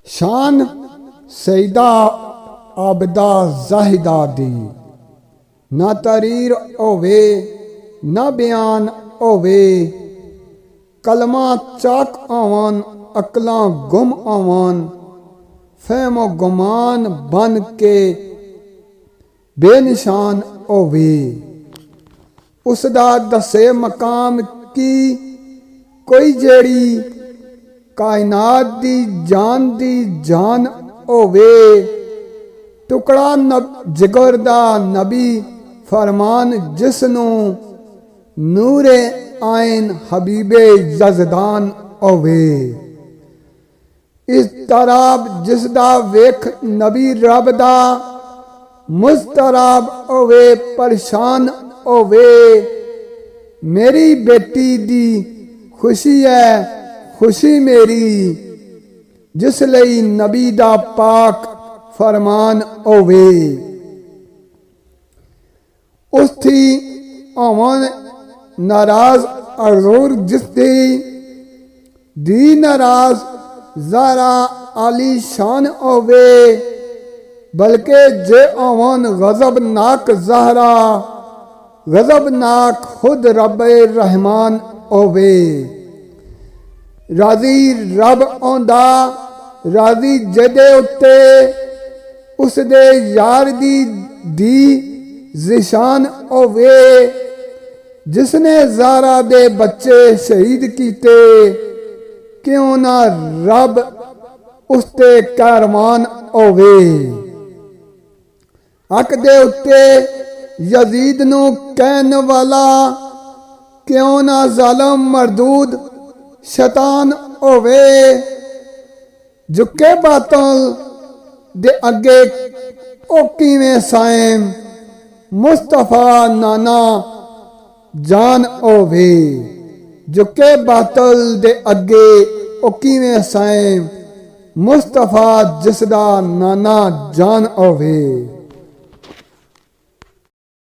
शान सईदा आबिदा जाहिदा दी, ना तरीर होवे ना बयान होवे। कलमा चाक आवन अकलां गुम आवन, फहमो गुमान बन के बेनिशान होवे। उसदा दसे मकाम की कोई जेड़ी कायनात दी जान होवे। टुकड़ा जिगर दा नबी फरमान जिसनू नूरे आइन हबीबे यज़दान होवे। इस तराब जिसदा वेख नबी रब दा मुस्तराब होवे परेशान होवे। मेरी बेटी दी खुशी है खुशी मेरी, जिस लई नबी दा पाक फरमान होवे। उस थी आवन नाराज अजूर जिसदी दी नाराज ज़रा आली शान होवे। बल्कि जे आवन गज़बनाक ज़हरा, गज़बनाक खुद रब्बे रहमान होवे। राजी रब आंदा राजी जदे उत्ते, उसदे यार दी ज़िशान होवे। जिसने ज़ारा दे बच्चे शहीद कीते, क्यों ना रब उसते कारमान होवे। हक दे उत्ते यजीद नू कहन वाला, क्यों ना ज़ालम मरदूद शैतान होवे। झुके बातल दे अगे ओ किवें साएम, मुस्तफा नाना जान होवे। झुके बातल दे अगे ओ किवें साएम, मुस्तफा जिसदा नाना जान होवे।